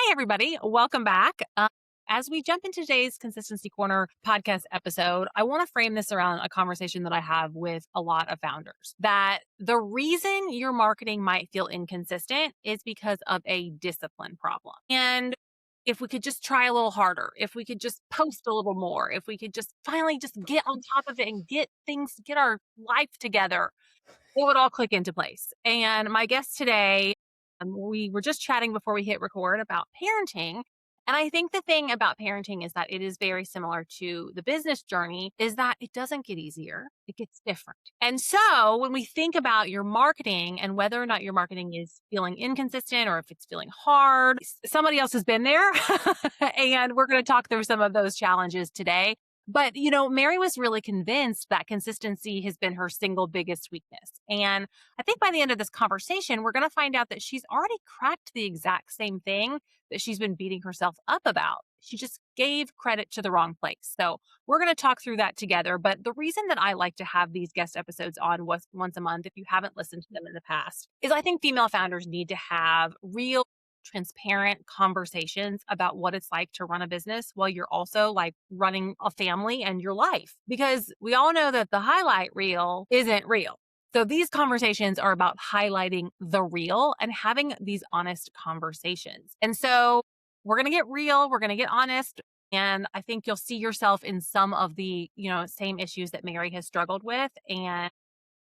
Hey, everybody. Welcome back. As we jump into today's Consistency Corner podcast episode, I want to frame this around a conversation that I have with a lot of founders that the reason your marketing might feel inconsistent is because of a discipline problem. And if we could just try a little harder, if we could just post a little more, if we could just finally just get on top of it and get our life together, it would all click into place. And my guest today, we were just chatting before we hit record about parenting. And I think the thing about parenting is that it is very similar to the business journey, is that it doesn't get easier, it gets different. And so when we think about your marketing and whether or not your marketing is feeling inconsistent or if it's feeling hard, somebody else has been there. And we're going to talk through some of those challenges today. But, Mary was really convinced that consistency has been her single biggest weakness. And I think by the end of this conversation, we're going to find out that she's already cracked the exact same thing that she's been beating herself up about. She just gave credit to the wrong place. So we're going to talk through that together. But the reason that I like to have these guest episodes on once a month, if you haven't listened to them in the past, is I think female founders need to have real transparent conversations about what it's like to run a business while you're also like running a family and your life. Because we all know that the highlight reel isn't real. So these conversations are about highlighting the real and having these honest conversations. And so we're going to get real, we're going to get honest. And I think you'll see yourself in some of the, same issues that Mary has struggled with. And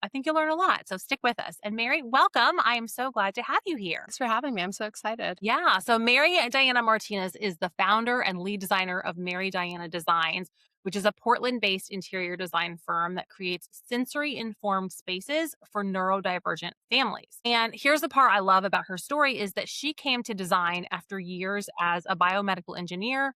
I think you'll learn a lot. So stick with us. And Mary, welcome. I am so glad to have you here. Thanks for having me. I'm so excited. Yeah. So Mary Diana Martinez is the founder and lead designer of Mary Diana Designs, which is a Portland-based interior design firm that creates sensory-informed spaces for neurodivergent families. And here's the part I love about her story is that she came to design after years as a biomedical engineer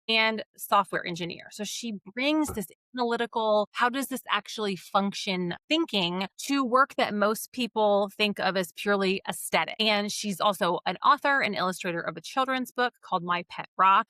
and software engineer. So she brings this analytical, how does this actually function thinking to work that most people think of as purely aesthetic. And she's also an author and illustrator of a children's book called My Pet Rock.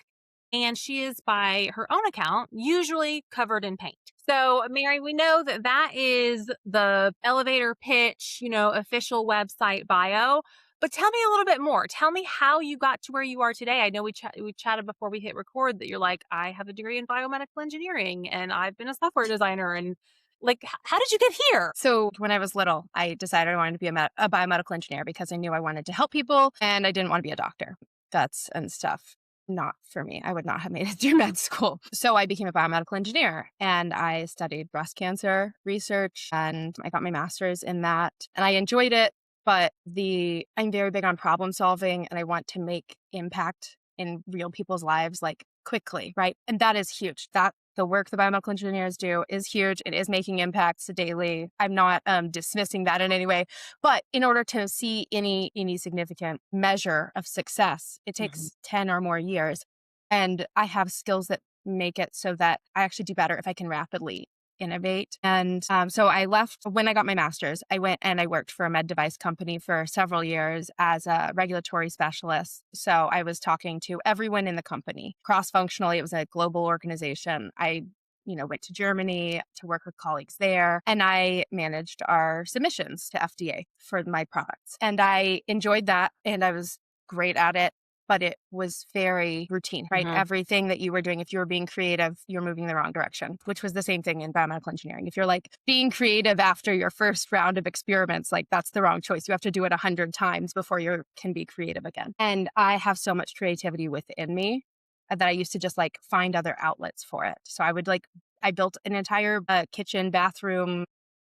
And she is, by her own account, usually covered in paint. So, Mary, we know that that is the elevator pitch, official website bio. But tell me a little bit more. Tell me how you got to where you are today. I know we chatted before we hit record that you're like, I have a degree in biomedical engineering and I've been a software designer. And like, how did you get here? So when I was little, I decided I wanted to be a biomedical engineer because I knew I wanted to help people and I didn't want to be a doctor. Guts and stuff. Not for me. I would not have made it through med school. So I became a biomedical engineer and I studied breast cancer research and I got my master's in that and I enjoyed it. But I'm very big on problem solving and I want to make impact in real people's lives like quickly, right? And that is huge. That the work the biomedical engineers do is huge. It is making impacts daily. I'm not dismissing that in any way. But in order to see any significant measure of success, it takes 10 or more years. And I have skills that make it so that I actually do better if I can rapidly innovate. And so I left when I got my master's. I went and I worked for a med device company for several years as a regulatory specialist. So I was talking to everyone in the company cross-functionally. It was a global organization. I went to Germany to work with colleagues there and I managed our submissions to FDA for my products. And I enjoyed that and I was great at it. But it was very routine, right? Everything that you were doing, if you were being creative, you're moving in the wrong direction, which was the same thing in biomedical engineering. If you're like being creative after your first round of experiments, like that's the wrong choice. You have to do it 100 times before you can be creative again. And I have so much creativity within me that I used to just like find other outlets for it. So I built an entire kitchen, bathroom,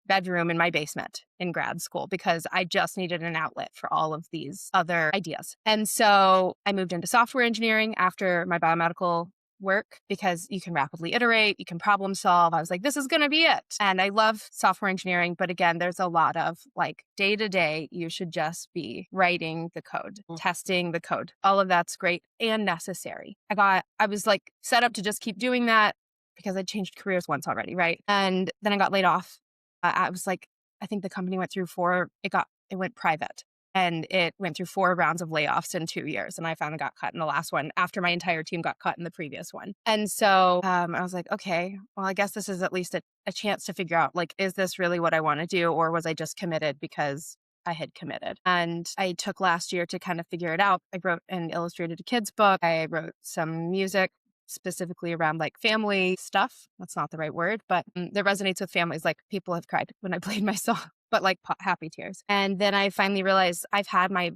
bedroom in my basement in grad school because I just needed an outlet for all of these other ideas. And so I moved into software engineering after my biomedical work because you can rapidly iterate, you can problem solve. I was like, this is going to be it. And I love software engineering. But again, there's a lot of like day to day, you should just be writing the code, testing the code. All of that's great and necessary. I was like set up to just keep doing that because I changed careers once already, right? And then I got laid off. I was like, I think the company went through it went private and it went through 4 rounds of layoffs in 2 years. And I finally got cut in the last one after my entire team got cut in the previous one. And so I was like, okay, well, I guess this is at least a chance to figure out, like, is this really what I want to do? Or was I just committed because I had committed. And I took last year to kind of figure it out. I wrote and illustrated a kid's book. I wrote some music specifically around like family stuff. That's not the right word, but that resonates with families. Like people have cried when I played my song, but like happy tears. And then I finally realized I've had my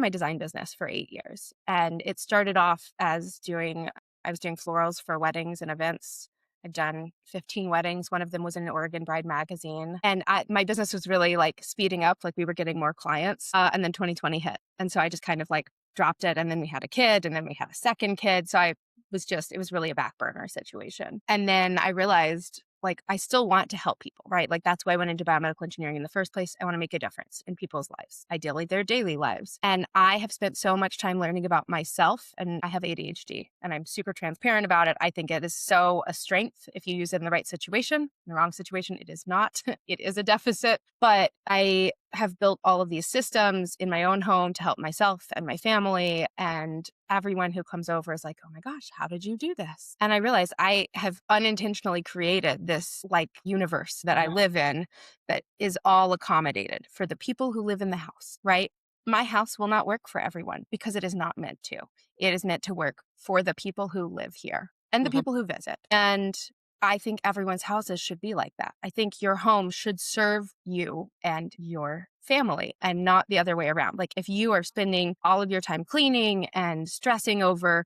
design business for 8 years, and it started off as I was doing florals for weddings and events. I've done 15 weddings. One of them was in an Oregon Bride magazine. And my business was really like speeding up, like we were getting more clients. And then 2020 hit. And so I just kind of like dropped it. And then we had a kid, and then we had a second kid. So it was really a back burner situation. And then I realized like I still want to help people, right? Like that's why I went into biomedical engineering in the first place. I want to make a difference in people's lives, ideally their daily lives. And I have spent so much time learning about myself, and I have ADHD, and I'm super transparent about it. I think it is so a strength if you use it in the right situation. In the wrong situation, it is not. It is a deficit. But I have built all of these systems in my own home to help myself and my family. And everyone who comes over is like, oh my gosh, how did you do this? And I realize I have unintentionally created this like universe that I live in that is all accommodated for the people who live in the house, right? My house will not work for everyone because it is not meant to. It is meant to work for the people who live here and the Mhm. people who visit. And I think everyone's houses should be like that. I think your home should serve you and your family and not the other way around. Like if you are spending all of your time cleaning and stressing over,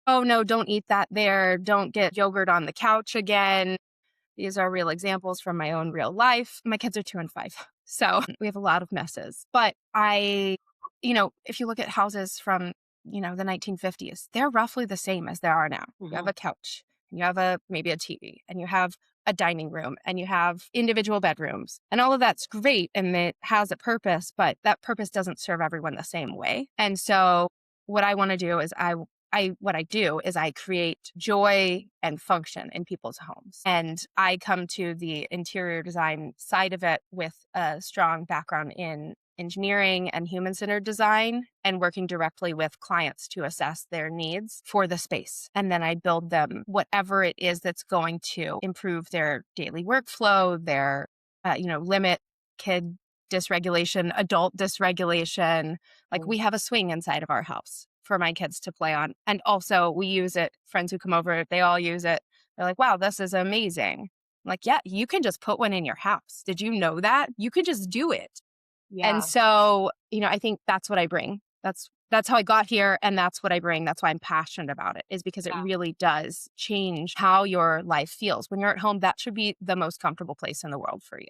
oh no, don't eat that there, don't get yogurt on the couch again. These are real examples from my own real life. My kids are 2 and 5. So we have a lot of messes. But if you look at houses from, the 1950s, they're roughly the same as they are now. You have Mhm. a couch, and you have maybe a TV, and you have a dining room, and you have individual bedrooms. And all of that's great, and it has a purpose, but that purpose doesn't serve everyone the same way. And so what I want to do is what I do is I create joy and function in people's homes. And I come to the interior design side of it with a strong background in engineering and human-centered design and working directly with clients to assess their needs for the space. And then I build them whatever it is that's going to improve their daily workflow, their, limit kid dysregulation, adult dysregulation. Like we have a swing inside of our house for my kids to play on. And also we use it. Friends who come over, they all use it. They're like, wow, this is amazing. I'm like, yeah, you can just put one in your house. Did you know that? You could just do it. And Yeah. so, I think that's what I bring. That's how I got here. And that's what I bring. That's why I'm passionate about it, is because it Yeah. really does change how your life feels. When you're at home, that should be the most comfortable place in the world for you.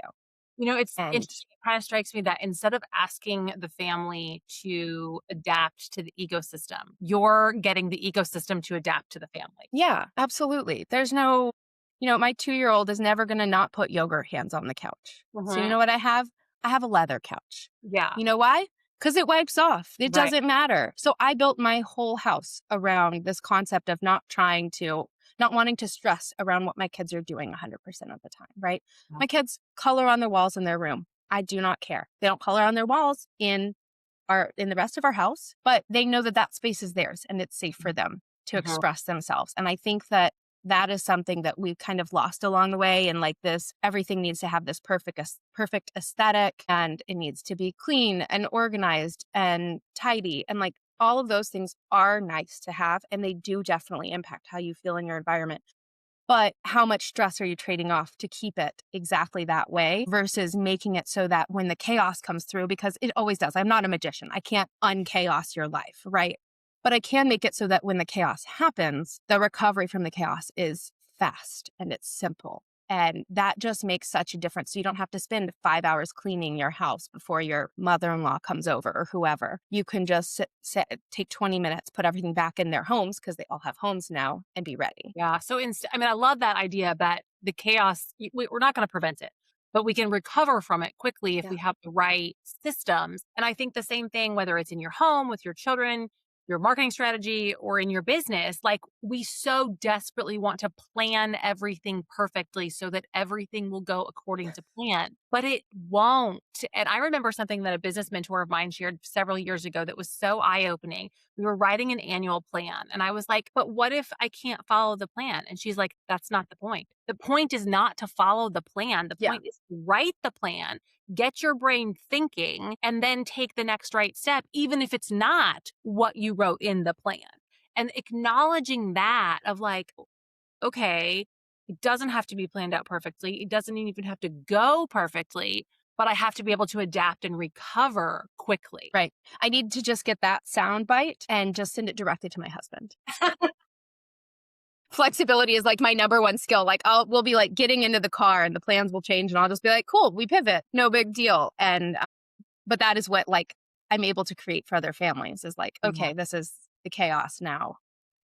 It's And interesting. It kind of strikes me that instead of asking the family to adapt to the ecosystem, you're getting the ecosystem to adapt to the family. yeah, absolutely. There's no, my 2-year-old is never going to not put yogurt hands on the couch. So you Mhm. know what I have? I have a leather couch. Yeah. You know why? Because it wipes off. It Right. doesn't matter. So I built my whole house around this concept of not wanting to stress around what my kids are doing 100% of the time, right? Yeah. My kids color on their walls in their room. I do not care. They don't color on their walls in the rest of our house, but they know that that space is theirs and it's safe for them to Mhm. express themselves. And I think that that is something that we've kind of lost along the way. And like this, everything needs to have this perfect aesthetic, and it needs to be clean and organized and tidy. And like all of those things are nice to have, and they do definitely impact how you feel in your environment. But how much stress are you trading off to keep it exactly that way versus making it so that when the chaos comes through, because it always does. I'm not a magician. I can't unchaos your life, right? But I can make it so that when the chaos happens, the recovery from the chaos is fast and it's simple. And that just makes such a difference. So you don't have to spend 5 hours cleaning your house before your mother-in-law comes over or whoever. You can just take 20 minutes, put everything back in their homes because they all have homes now, and be ready. Yeah. So, I love that idea that the chaos, we're not going to prevent it, but we can recover from it quickly if Yeah. we have the right systems. And I think the same thing, whether it's in your home with your children, your marketing strategy, or in your business, like we so desperately want to plan everything perfectly so that everything will go according to plan. but it won't. And I remember something that a business mentor of mine shared several years ago that was so eye opening. We were writing an annual plan, and I was like, but what if I can't follow the plan? And she's like, that's not the point. The point is not to follow the plan. The Yeah. point is to write the plan, get your brain thinking, and then take the next right step, even if it's not what you wrote in the plan. And acknowledging that of like, okay, it doesn't have to be planned out perfectly. It doesn't even have to go perfectly, but I have to be able to adapt and recover quickly. Right. I need to just get that sound bite and just send it directly to my husband. Flexibility is like my number one skill. Like we'll be like getting into the car and the plans will change and I'll just be like, cool, we pivot. No big deal. And but that is what like I'm able to create for other families is like, Yeah. okay, this is the chaos now.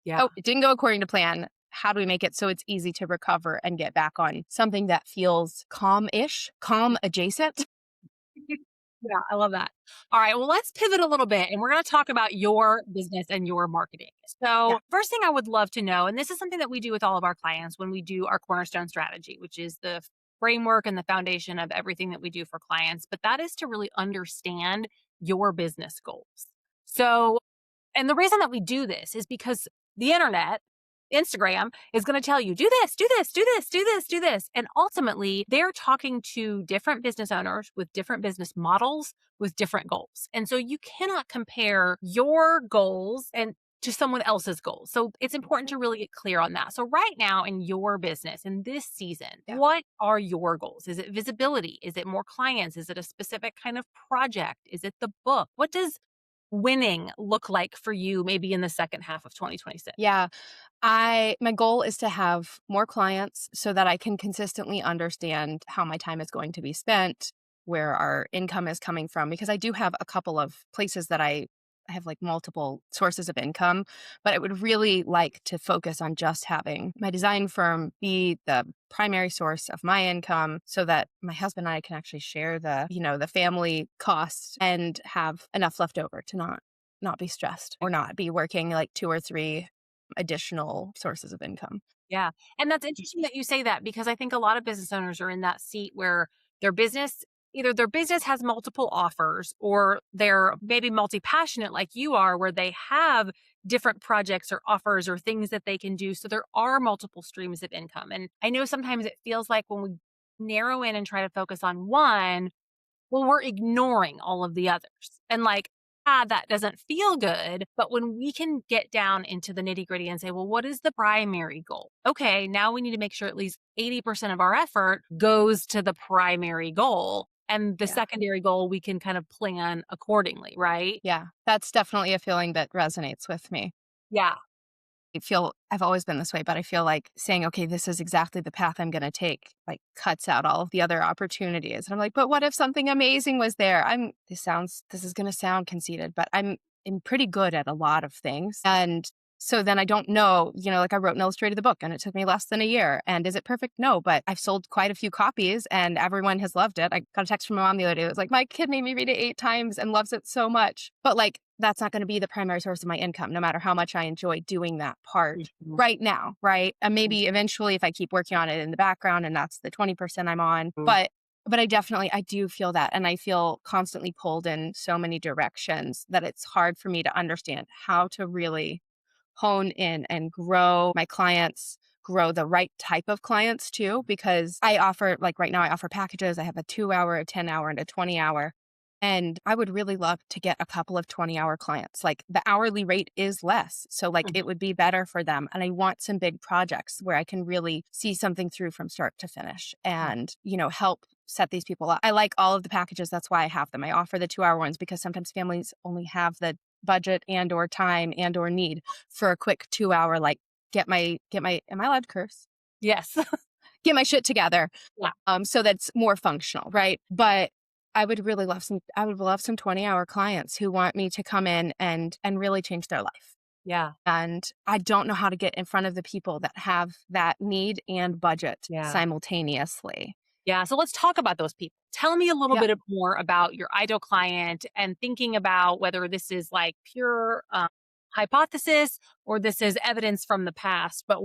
Yeah. Oh, it didn't go according to plan. How do we make it so it's easy to recover and get back on something that feels calm-ish, calm adjacent? Yeah, I love that. All right, well, let's pivot a little bit and we're going to talk about your business and your marketing. Yeah. So, first thing I would love to know, and this is something that we do with all of our clients when we do our cornerstone strategy, which is the framework and the foundation of everything that we do for clients, but that is to really understand your business goals. So, and the reason that we do this is because the internet, Instagram, is going to tell you, do this, do this, do this, do this, do this. And ultimately, they're talking to different business owners with different business models with different goals. And so you cannot compare your goals and to someone else's goals. So it's important to really get clear on that. So right now in your business in this season, Yeah. what are your goals? Is it visibility? Is it more clients? Is it a specific kind of project? Is it the book? What does winning look like for you maybe in the second half of 2026? Yeah. My goal is to have more clients so that I can consistently understand how my time is going to be spent, where our income is coming from because I do have a couple of places that I have like multiple sources of income, but I would really like to focus on just having my design firm be the primary source of my income so that my husband and I can actually share the family costs and have enough left over to not be stressed or not be working like two or three additional sources of income. Yeah. And that's interesting that you say that because I think a lot of business owners are in that seat where their business, either their business has multiple offers or they're maybe multi passionate like you are, where they have different projects or offers or things that they can do. So there are multiple streams of income. And I know sometimes it feels like when we narrow in and try to focus on one, well, we're ignoring all of the others. And like, that doesn't feel good. But when we can get down into the nitty gritty and say, well, what is the primary goal? Okay, now we need to make sure at least 80% of our effort goes to the primary goal. And the Yeah. secondary goal, we can kind of plan accordingly, right? Yeah. That's definitely a feeling that resonates with me. Yeah. I've always been this way, but I feel like saying, okay, this is exactly the path I'm going to take, like cuts out all of the other opportunities. And I'm like, but what if something amazing was there? This is going to sound conceited, but I'm pretty good at a lot of things. And so then I don't know, like I wrote and illustrated the book and it took me less than a year. And is it perfect? No, but I've sold quite a few copies and everyone has loved it. I got a text from my mom the other day. It was like, my kid made me read it 8 times and loves it so much. But like, that's not going to be the primary source of my income, no matter how much I enjoy doing that part Mhm. right now. Right. And maybe eventually if I keep working on it in the background and that's the 20% I'm on, Mhm. but I do feel that. And I feel constantly pulled in so many directions that it's hard for me to understand how to really hone in and grow my clients, grow the right type of clients too, because I offer, like right now, I offer packages. I have a 2 hour, a 10 hour, and a 20 hour. And I would really love to get a couple of 20 hour clients. Like the hourly rate is less. So, like, it would be better for them. And I want some big projects where I can really see something through from start to finish and, help set these people up. I like all of the packages. That's why I have them. I offer the 2 hour ones because sometimes families only have the budget and or time and or need for a quick 2 hour, like am I allowed to curse? Yes. Get my shit together. Yeah. So that's more functional, right? But I would love some 20 hour clients who want me to come in and really change their life. Yeah. And I don't know how to get in front of the people that have that need and budget Yeah. simultaneously. Yeah. So let's talk about those people. Tell me a little Yeah. bit more about your ideal client and thinking about whether this is like pure hypothesis or this is evidence from the past, but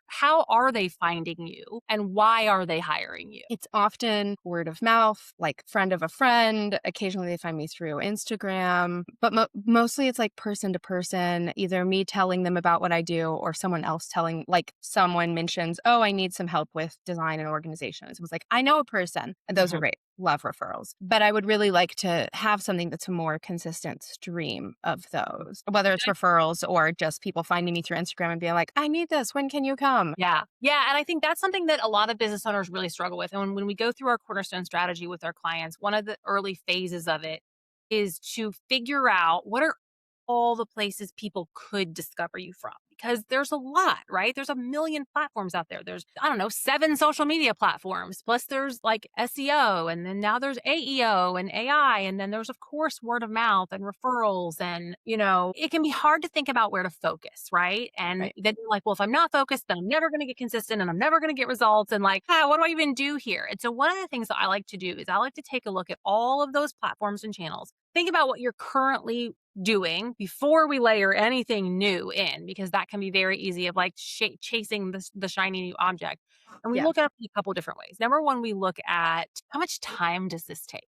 how are they finding you and why are they hiring you? It's often word of mouth, like friend of a friend. Occasionally they find me through Instagram, but mostly it's like person to person, either me telling them about what I do or someone else telling, like someone mentions, oh, I need some help with design and organization. It was like, I know a person, and those are Mhm. great. Love referrals. But I would really like to have something that's a more consistent stream of those, whether it's referrals or just people finding me through Instagram and being like, I need this. When can you come? Yeah. Yeah. And I think that's something that a lot of business owners really struggle with. And when we go through our cornerstone strategy with our clients, one of the early phases of it is to figure out what are all the places people could discover you from because there's a lot, right? There's a million platforms out there. There's, I don't know, 7 social media platforms. Plus there's like SEO and then now there's AEO and AI and then there's of course word of mouth and referrals and, it can be hard to think about where to focus, right? And Right. then you're like, well, if I'm not focused, then I'm never going to get consistent and I'm never going to get results and like, what do I even do here? And so one of the things that I like to do is I like to take a look at all of those platforms and channels. Think about what you're currently doing before we layer anything new in, because that can be very easy of like chasing the shiny new object. And we Yeah. look at it in a couple different ways. Number one, we look at how much time does this take?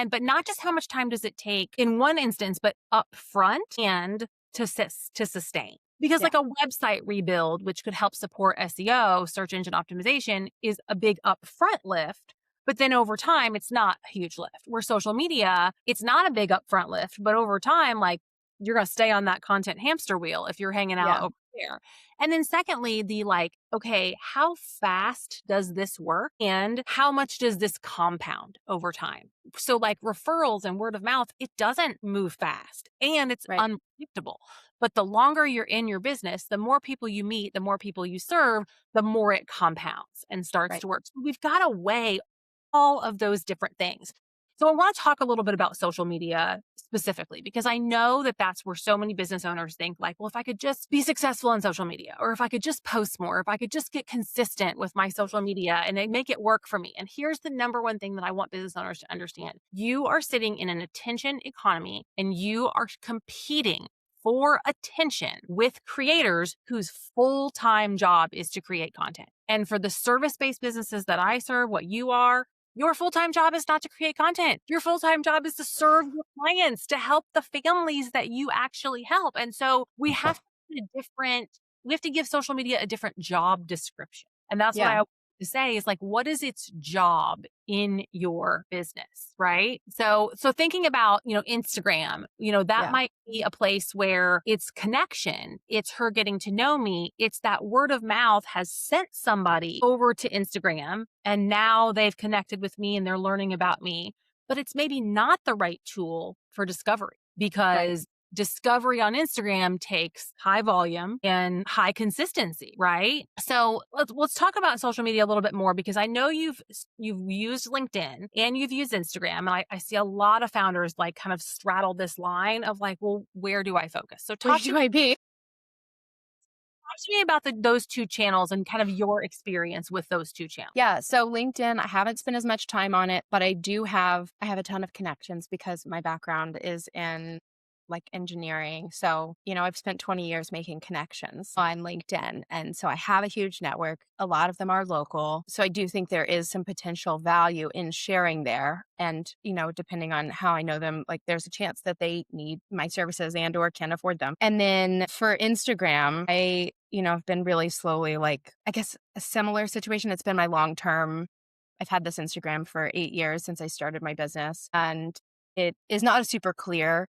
But not just how much time does it take in one instance, but upfront and to sustain. Because Yeah. like a website rebuild, which could help support SEO, search engine optimization, is a big upfront lift. But then over time, it's not a huge lift. Where social media, it's not a big upfront lift, but over time, like you're going to stay on that content hamster wheel if you're hanging out Yeah. over there. And then secondly, the like, okay, how fast does this work and how much does this compound over time? So like referrals and word of mouth, it doesn't move fast and it's Right. unpredictable. But the longer you're in your business, the more people you meet, the more people you serve, the more it compounds and starts Right. to work. So we've got to weigh all of those different things. So I want to talk a little bit about social media specifically, because I know that that's where so many business owners think like, well, if I could just be successful on social media, or if I could just post more, if I could just get consistent with my social media and they make it work for me. And here's the number one thing that I want business owners to understand. You are sitting in an attention economy and you are competing for attention with creators whose full-time job is to create content. And for the service-based businesses that I serve, what you are, your full-time job is not to create content. Your full-time job is to serve your clients, to help the families that you actually help. And so we have to give social media a different job description. And that's what I Yeah. always to say is like, what is its job in your business, right? So thinking about, Instagram, that Yeah. might be a place where it's connection, it's her getting to know me, it's that word of mouth has sent somebody over to Instagram and now they've connected with me and they're learning about me, but it's maybe not the right tool for discovery Right. because discovery on Instagram takes high volume and high consistency, right? So let's talk about social media a little bit more because I know you've used LinkedIn and you've used Instagram, and I see a lot of founders like kind of straddle this line of like, well, where do I focus? So Where do I be? talk to me about those two channels and kind of your experience with those two channels. Yeah. So LinkedIn, I haven't spent as much time on it, but I have a ton of connections because my background is in like engineering. So, I've spent 20 years making connections on LinkedIn. And so I have a huge network. A lot of them are local. So I do think there is some potential value in sharing there. And, depending on how I know them, like there's a chance that they need my services and or can afford them. And then for Instagram, have been really slowly like, I guess a similar situation. It's been my long term. I've had this Instagram for 8 years since I started my business. And it is not a super clear.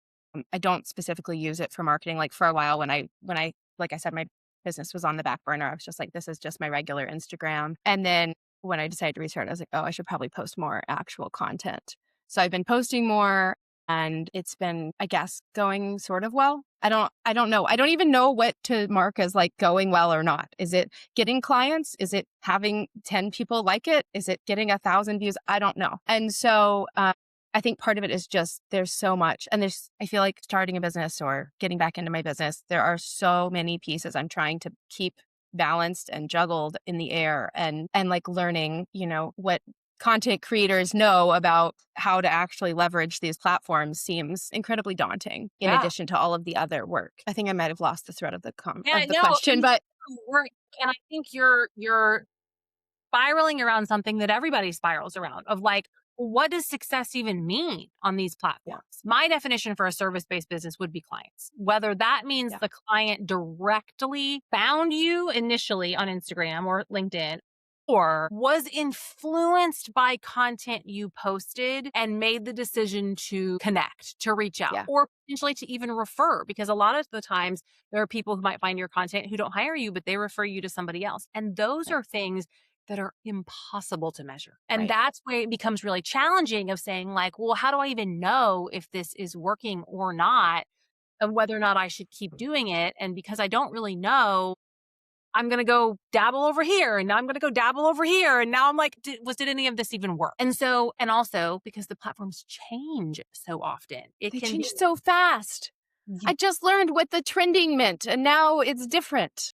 I don't specifically use it for marketing. Like for a while like I said, my business was on the back burner. I was just like, this is just my regular Instagram. And then when I decided to restart, I was like, oh, I should probably post more actual content. So I've been posting more and it's been, I guess, going sort of well. I don't know. I don't even know what to mark as like going well or not. Is it getting clients? Is it having 10 people like it? Is it getting 1,000 views? I don't know. And so, I think part of it is just there's so much. And I feel like starting a business or getting back into my business, there are so many pieces I'm trying to keep balanced and juggled in the air and like learning, what content creators know about how to actually leverage these platforms seems incredibly daunting in Yeah. addition to all of the other work. I think I might have lost the thread of Yeah, no, question, and but we're and I think you're spiraling around something that everybody spirals around of like, what does success even mean on these yeah, platforms? My definition for a service-based business would be clients. Whether that means yeah, the client directly found you initially on Instagram or LinkedIn or was influenced by content you posted and made the decision to connect, to reach out, yeah, or potentially to even refer. Because a lot of the times there are people who might find your content who don't hire you, but they refer you to somebody else. And those right, are things that are impossible to measure. And right. that's where it becomes really challenging of saying like, well, how do I even know if this is working or not and whether or not I should keep doing it? And because I don't really know, I'm going to go dabble over here and now I'm going to go dabble over here. And now I'm like, did any of this even work? And so, and also because the platforms change so often, it They can be, change so fast. I just learned what the trending meant, and now it's different.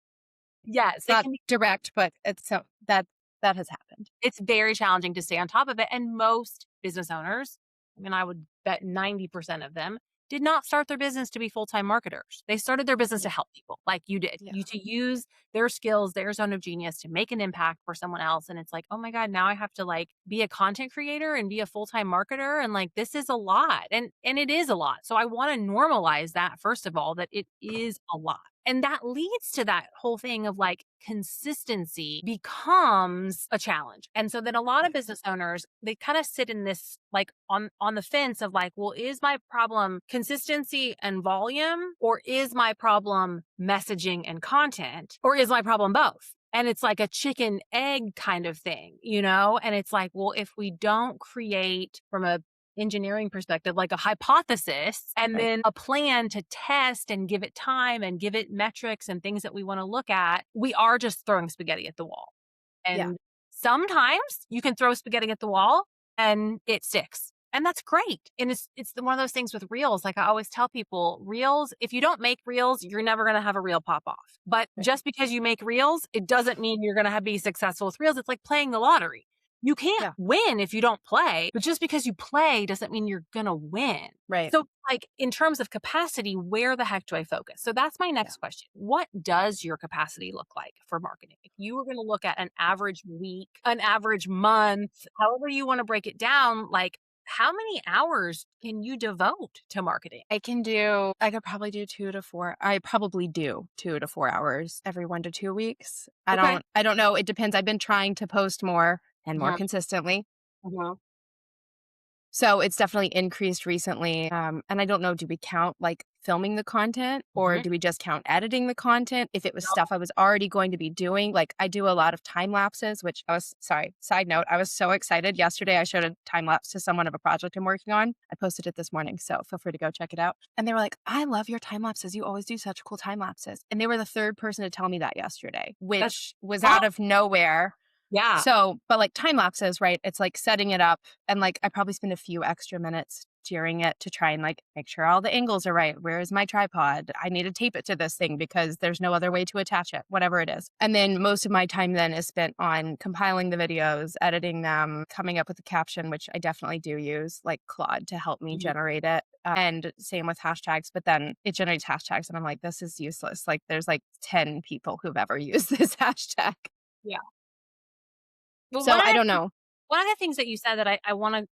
yes, It's it not can be, direct, but it's so that has happened. it's very challenging to stay on top of it. And most business owners, I mean, I would bet 90% of them did not start their business to be full-time marketers. They started their business to Yeah, help people like you did. yeah, You to use their skills, their zone of genius to make an impact for someone else. And it's like, oh my God, now I have to like be a content creator and be a full-time marketer. And like this is a lot. And it is a lot. So I want to normalize that first of all, that it is a lot. And that leads to that whole thing of like consistency becomes a challenge. And so then a lot of yeah, business owners, they kind of sit in this like on the fence of like, well, is my problem consistency and volume or is my problem messaging and content or is my problem both? And it's like a chicken egg kind of thing, you know? And it's like, well, if we don't create from a engineering perspective, like a hypothesis and right. then a plan to test and give it time and give it metrics and things that we want to look at, we are just throwing spaghetti at the wall. Yeah, And sometimes you can throw spaghetti at the wall and it sticks. And that's great. And it's one of those things with reels. Like I always tell people, reels, if you don't make reels, you're never going to have a reel pop off. But right. just because you make reels, it doesn't mean you're going to be successful with reels. It's like playing the lottery. You can't Yeah, win if you don't play, but just because you play doesn't mean you're going to win. right. So, like in terms of capacity, where the heck do I focus? So, that's my Yeah. next question. What does your capacity look like for marketing? If you were going to look at an average week, an average month, however you want to break it down, like how many hours can you devote to marketing? I could probably do 2 to 4. I probably do 2 to 4 hours every 1 to 2 weeks. Okay. I don't know. It depends. I've been trying to post more and more Mhm, consistently. mhm, So it's definitely increased recently. And I don't know, do we count like filming the content or mhm. do we just count editing the content? If it was stuff I was already going to be doing, like I do a lot of time lapses, which sorry, side note, I was so excited. Yesterday, I showed a time lapse to someone of a project I'm working on. I posted it this morning. So feel free to go check it out. And they were like, I love your time lapses. You always do such cool time lapses. And they were the third person to tell me that yesterday, That's which was well, out of nowhere. yeah. So, but like time lapses, right? It's like setting it up and like I probably spend a few extra minutes during it to try and like make sure all the angles are right. Where is my tripod? I need to tape it to this thing because there's no other way to attach it, whatever it is. And then most of my time then is spent on compiling the videos, editing them, coming up with a caption, which I definitely do use like Claude to help me Mhm, generate it. And same with hashtags, but then it generates hashtags and I'm like, this is useless. Like there's like 10 people who've ever used this hashtag. yeah. Well, So I don't know. one of the things that you said that I wanna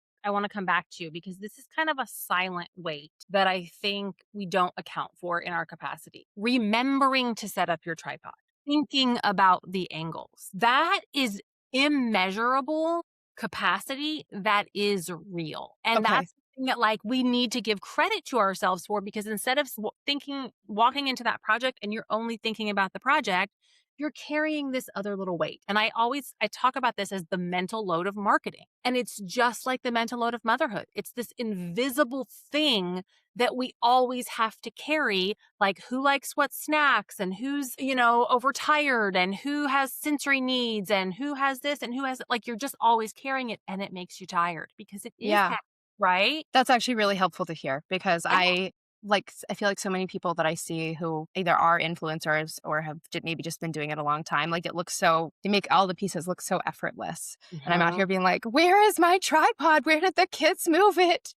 come back to because this is kind of a silent weight that I think we don't account for in our capacity. Remembering to set up your tripod, thinking about the angles. That is immeasurable capacity that is real. And Okay. that's something that like we need to give credit to ourselves for because instead of thinking walking into that project and you're only thinking about the project, you're carrying this other little weight. And I talk about this as the mental load of marketing. And it's just like the mental load of motherhood. It's this invisible thing that we always have to carry, like who likes what snacks and who's, overtired and who has sensory needs and who has this and who has like you're just always carrying it and it makes you tired because it is Yeah. heavy, right? That's actually really helpful to hear because Yeah. I feel like so many people that I see who either are influencers or have maybe just been doing it a long time, like they make all the pieces look so effortless. And I'm out Mhm. here being like, where is my tripod? Where did the kids move it?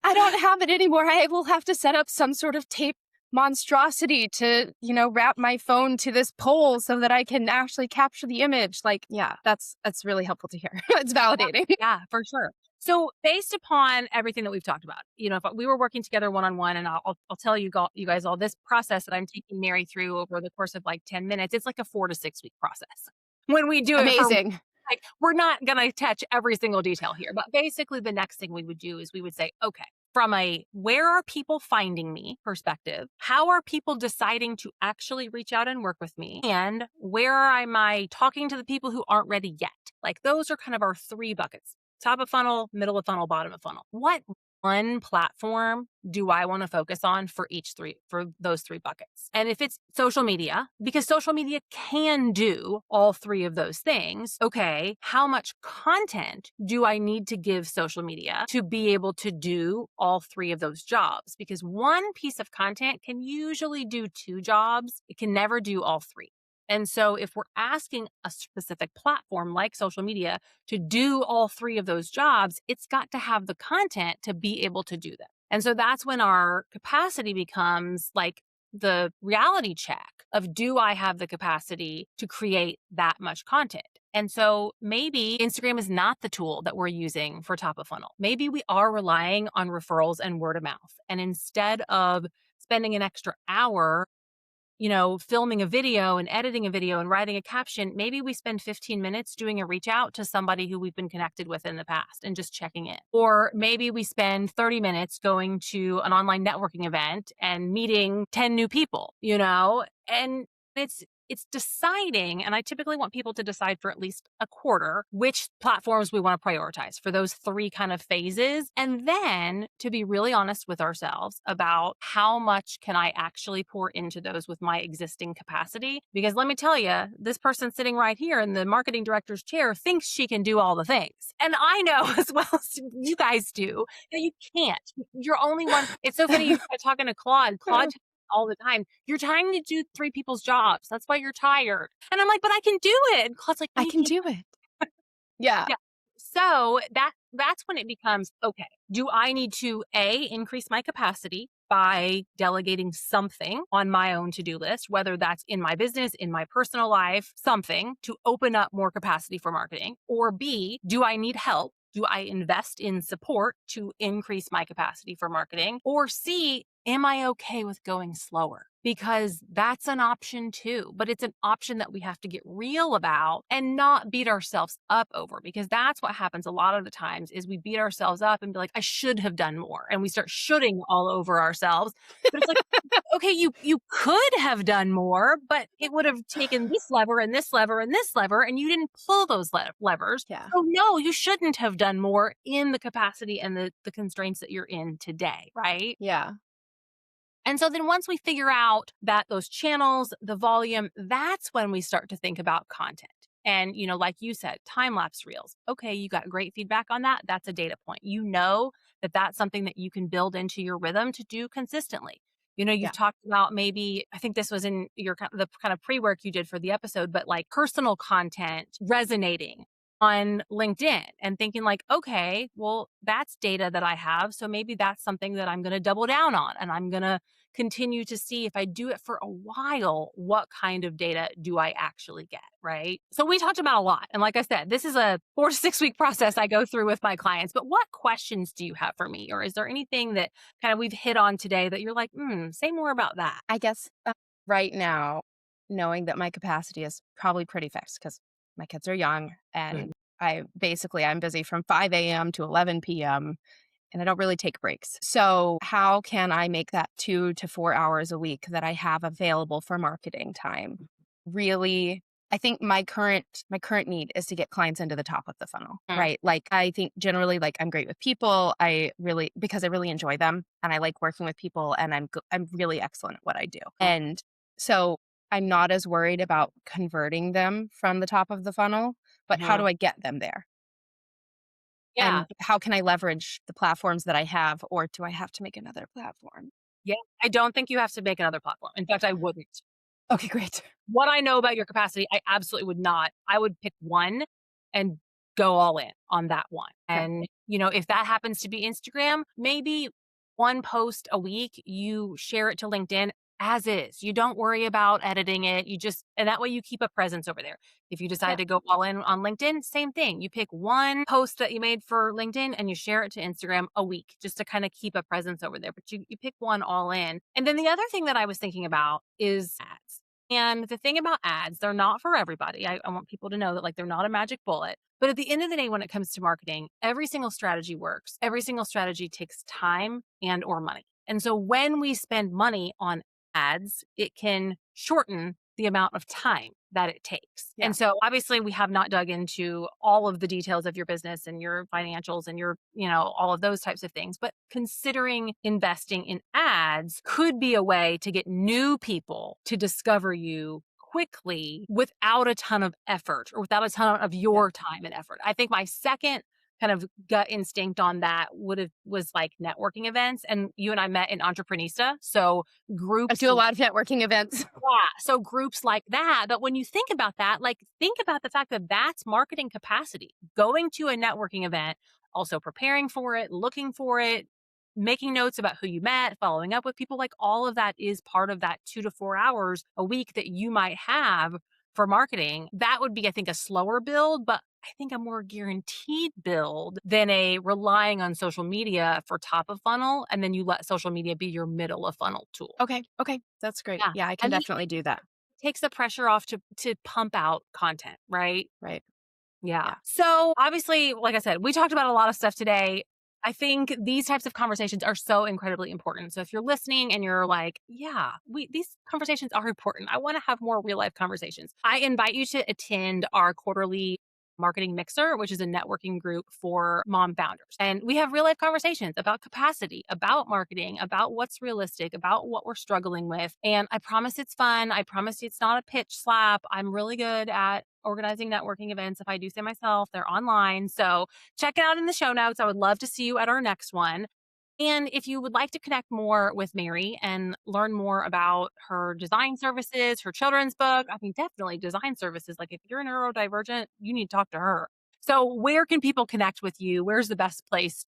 I don't have it anymore. I will have to set up some sort of tape monstrosity to, wrap my phone to this pole so that I can actually capture the image. Like, yeah, that's really helpful to hear. It's validating. Yeah, for sure. So, based upon everything that we've talked about, if we were working together one on one, and I'll tell you guys all this process that I'm taking Mary through over the course of like 10 minutes. It's like a 4 to 6 week process. When we do it for Amazing. like, we're not going to touch every single detail here, but basically, the next thing we would do is we would say, okay, from a where are people finding me perspective, how are people deciding to actually reach out and work with me? And where am I talking to the people who aren't ready yet? Like, those are kind of our 3 buckets: top of funnel, middle of funnel, bottom of funnel. What one platform do I want to focus on for those 3 buckets? And if it's social media, because social media can do all 3 of those things, okay, how much content do I need to give social media to be able to do all 3 of those jobs? Because one piece of content can usually do 2 jobs. It can never do all 3. And so if we're asking a specific platform like social media to do all 3 of those jobs, it's got to have the content to be able to do them. And so that's when our capacity becomes like the reality check of, do I have the capacity to create that much content? And so maybe Instagram is not the tool that we're using for top of funnel. Maybe we are relying on referrals and word of mouth. And instead of spending an extra hour filming a video and editing a video and writing a caption, maybe we spend 15 minutes doing a reach out to somebody who we've been connected with in the past and just checking in. Or maybe we spend 30 minutes going to an online networking event and meeting 10 new people, and it's deciding, and I typically want people to decide for at least a quarter which platforms we want to prioritize for those 3 kind of phases. And then to be really honest with ourselves about how much can I actually pour into those with my existing capacity. Because let me tell you, this person sitting right here in the marketing director's chair thinks she can do all the things. And I know as well as you guys do that you can't. You're only one. It's so funny. You try talking to Claude. Claude all the time, you're trying to do 3 people's jobs. That's why you're tired. And I'm like, but I can do it. And Claude's like, no, I you can can't. do it. Yeah. Yeah. So that's when it becomes, okay, do I need to increase my capacity by delegating something on my own to-do list, whether that's in my business, in my personal life, something to open up more capacity for marketing? Or B, do I need help? Do I invest in support to increase my capacity for marketing? Or C, am I okay with going slower? Because that's an option too, but it's an option that we have to get real about and not beat ourselves up over, because that's what happens a lot of the times is we beat ourselves up and be like, I should have done more. And we start shooting all over ourselves. But it's like, okay, you could have done more, but it would have taken this lever and this lever and this lever, and you didn't pull those levers. Yeah. So no, you shouldn't have done more in the capacity and the constraints that you're in today, right? Yeah. And so then once we figure out that those channels, the volume, that's when we start to think about content. And, like you said, time lapse reels. Okay, you got great feedback on that. That's a data point. You know that that's something that you can build into your rhythm to do consistently. You've Yeah. talked about, maybe, I think this was in the kind of pre-work you did for the episode, but like personal content resonating on LinkedIn and thinking like, okay, well, that's data that I have. So maybe that's something that I'm going to double down on, and I'm going to continue to see, if I do it for a while, what kind of data do I actually get, right? So we talked about a lot. And like I said, this is a 4 to 6 week process I go through with my clients. But what questions do you have for me? Or is there anything that kind of we've hit on today that you're like, say more about that? I guess right now, knowing that my capacity is probably pretty fixed because my kids are young Good. and I'm busy from 5 a.m. to 11 p.m. and I don't really take breaks. So how can I make that 2 to 4 hours a week that I have available for marketing time really? I think my current need is to get clients into the top of the funnel, Mm. right? Like I think generally, like, I'm great with people. Because I really enjoy them and I like working with people, and I'm really excellent at what I do. Cool. And so I'm not as worried about converting them from the top of the funnel, but how Mhm. do I get them there? Yeah. And how can I leverage the platforms that I have, or do I have to make another platform? Yeah. I don't think you have to make another platform. In fact, I wouldn't. Okay, great. What I know about your capacity, I absolutely would not. I would pick one and go all in on that one. Okay. And, if that happens to be Instagram, maybe one post a week, you share it to LinkedIn as is. You don't worry about editing it. And that way you keep a presence over there. If you decide Yeah. to go all in on LinkedIn, same thing. You pick one post that you made for LinkedIn and you share it to Instagram a week just to kind of keep a presence over there. But you pick one all in. And then the other thing that I was thinking about is ads. And the thing about ads, they're not for everybody. I want people to know that they're not a magic bullet. But at the end of the day, when it comes to marketing, every single strategy works. Every single strategy takes time and or money. And so when we spend money on ads, it can shorten the amount of time that it takes. Yeah. And so obviously we have not dug into all of the details of your business and your financials and your, all of those types of things. But considering investing in ads could be a way to get new people to discover you quickly without a ton of effort or without a ton of Yeah. your time and effort. I think my second kind of gut instinct on that was networking events, and you and I met in Entreprenista. So I groups. do a lot of networking events. Yeah, so groups like that, but when you think about that, think about the fact that that's marketing capacity. Going to a networking event, also preparing for it, looking for it, making notes about who you met, following up with people, all of that is part of that 2 to 4 hours a week that you might have for marketing. That would be, I think, a slower build, but I think a more guaranteed build than a relying on social media for top of funnel, and then you let social media be your middle of funnel tool. Okay. Okay. That's great. Yeah. Yeah, I And can definitely do that. takes the pressure off to pump out content, right? Right. Yeah. Yeah. So obviously, like I said, we talked about a lot of stuff today. I think these types of conversations are so incredibly important. So if you're listening and you're like, yeah, these conversations are important. I want to have more real life conversations. I invite you to attend our quarterly marketing mixer, which is a networking group for mom founders. And we have real life conversations about capacity, about marketing, about what's realistic, about what we're struggling with. And I promise it's fun. I promise it's not a pitch slap. I'm really good at organizing networking events. If I do say myself, they're online. So check it out in the show notes. I would love to see you at our next one. And if you would like to connect more with Mary and learn more about her design services, her children's book, I mean, definitely design services. If you're neurodivergent, you need to talk to her. So where can people connect with you? Where's the best place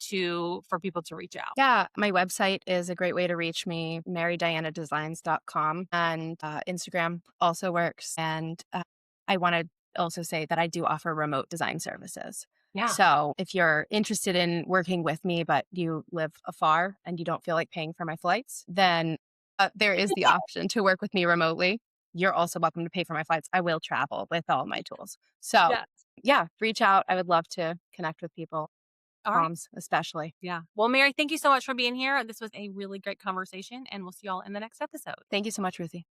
for people to reach out? Yeah, my website is a great way to reach me, marydianadesigns.com, and Instagram also works. And I want to also say that I do offer remote design services. Yeah. So if you're interested in working with me, but you live afar and you don't feel like paying for my flights, then there is the option to work with me remotely. You're also welcome to pay for my flights. I will travel with all my tools. So Yeah. yeah, reach out. I would love to connect with people, All right. moms especially. Yeah. Well, Mary, thank you so much for being here. This was a really great conversation, and we'll see y'all in the next episode. Thank you so much, Ruthie.